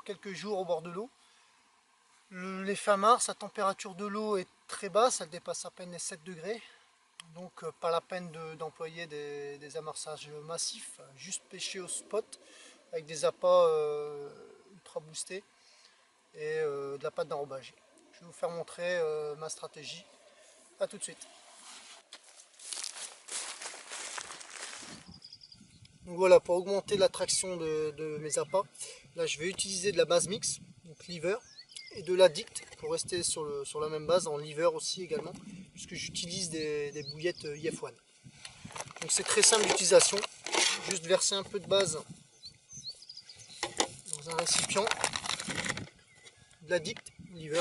quelques jours au bord de l'eau. Les fins mars, la température de l'eau est très basse, elle dépasse à peine les 7 degrés. Donc pas la peine d'employer des amorçages massifs, juste pêcher au spot avec des appâts ultra boostés et de la pâte d'enrobage. Je vais vous faire montrer ma stratégie. A tout de suite. Donc voilà, pour augmenter l'attraction de mes appâts, là je vais utiliser de la base mix, donc lever, et de l'addict pour rester sur la même base, en lever aussi également, puisque j'utilise des bouillettes IF1. Donc c'est très simple d'utilisation, juste verser un peu de base dans un récipient, de l'addict, lever.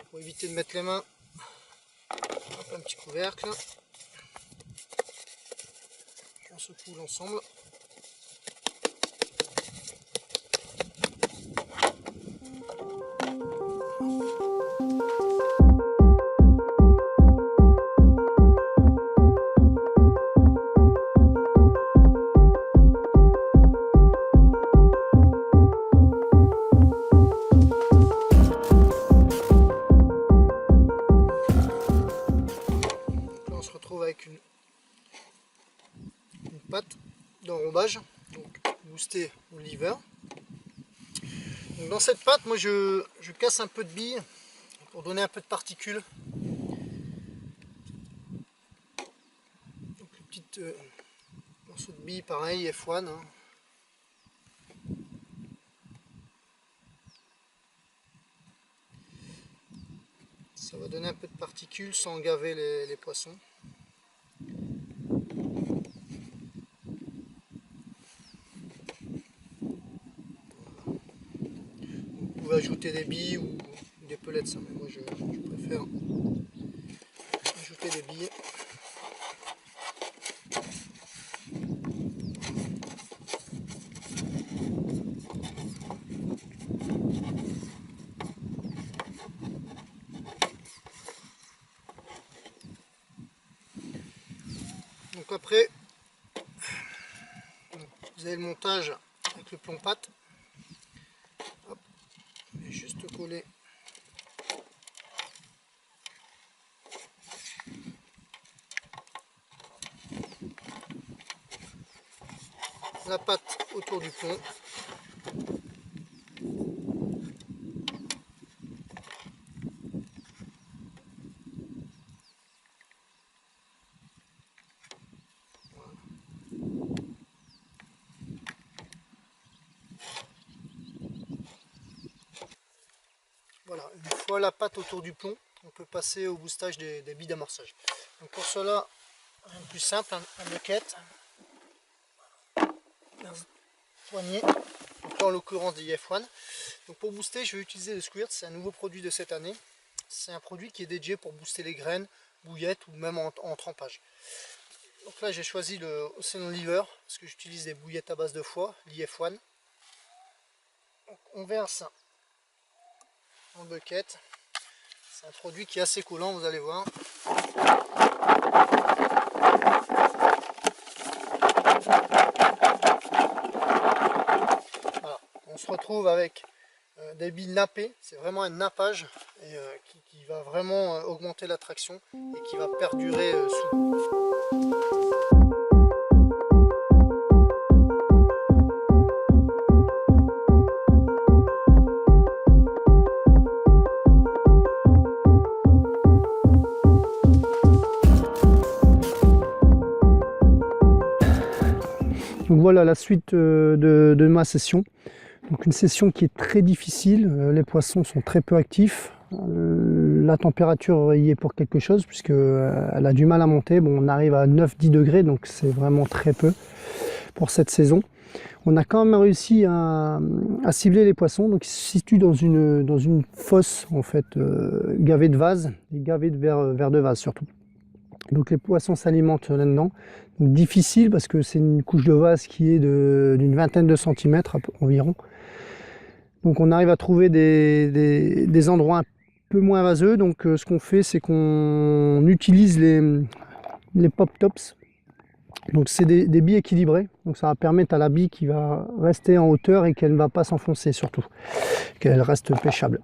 Pour éviter de mettre les mains, un petit couvercle. On secoue l'ensemble. On se retrouve avec une pâte d'enrobage, donc boostée au lever. Donc dans cette pâte, moi je casse un peu de billes pour donner un peu de particules. Donc le petit morceau de billes pareil, F1. Hein. Ça va donner un peu de particules sans gaver les poissons. Vous pouvez ajouter des billes ou des pellets, ça, mais moi je préfère ajouter des billes. Donc après, vous avez le montage avec le plomb pâte. Hop, je vais juste coller la pâte autour du plomb. Voilà, une fois la pâte autour du plomb, on peut passer au boostage des billes d'amorçage. Donc pour cela, rien de plus simple, un bucket, un poignet, donc là en l'occurrence des IF1. Donc pour booster, je vais utiliser le Squirt, c'est un nouveau produit de cette année. C'est un produit qui est dédié pour booster les graines, bouillettes ou même en trempage. Donc là j'ai choisi le Ocean Lever parce que j'utilise des bouillettes à base de foie, l'IF1. On verse en bucket. C'est un produit qui est assez collant, vous allez voir. Voilà. On se retrouve avec des billes nappées, c'est vraiment un nappage et, qui va vraiment augmenter l'attraction et qui va perdurer sous l'eau. Donc voilà la suite de ma session. Donc une session qui est très difficile, les poissons sont très peu actifs, la température y est pour quelque chose puisque elle a du mal à monter. Bon, on arrive à 9-10 degrés, donc c'est vraiment très peu pour cette saison. On a quand même réussi à cibler les poissons, donc ils se situent dans une fosse en fait, gavée de vase et gavée de verre de vase surtout. Donc les poissons s'alimentent là-dedans. Difficile parce que c'est une couche de vase qui est d'une vingtaine de centimètres environ. Donc on arrive à trouver des endroits un peu moins vaseux. Donc ce qu'on fait, c'est qu'on utilise les pop tops. Donc c'est des billes équilibrées, donc ça va permettre à la bille qui va rester en hauteur et qu'elle ne va pas s'enfoncer surtout, qu'elle reste pêchable.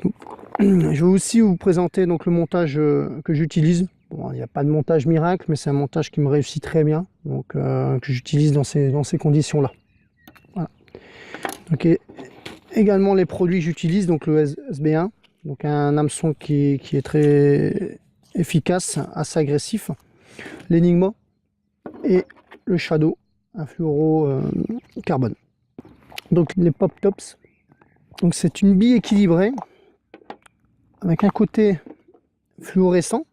Donc, je vais aussi vous présenter donc le montage que j'utilise. Bon, il n'y a pas de montage miracle, mais c'est un montage qui me réussit très bien, donc que j'utilise dans ces conditions-là. Voilà. Donc, également les produits que j'utilise, donc le SB1, donc un hameçon qui est très efficace, assez agressif, l'Enigma et le Shadow, un fluorocarbone. Donc les pop tops, donc c'est une bille équilibrée avec un côté fluorescent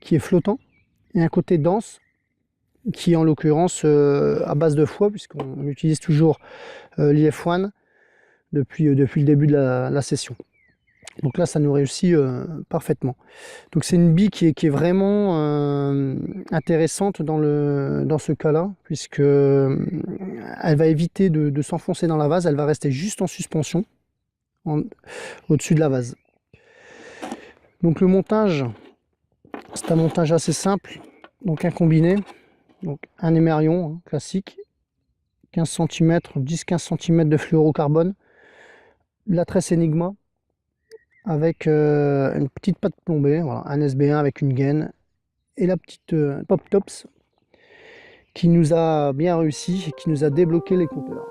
qui est flottant et un côté dense qui est en l'occurrence à base de foie, puisqu'on utilise toujours l'IF1 depuis le début de la session. Donc là, ça nous réussit parfaitement. Donc c'est une bille qui est vraiment intéressante dans ce cas-là, puisque elle va éviter de s'enfoncer dans la vase, elle va rester juste en suspension au-dessus de la vase. Donc le montage, c'est un montage assez simple, donc un combiné, donc un émerion hein, classique, 15 cm, 10-15 cm de fluorocarbone, la tresse Enigma, avec une petite patte plombée, voilà, un SB1 avec une gaine et la petite Pop Tops qui nous a bien réussi et qui nous a débloqué les compteurs.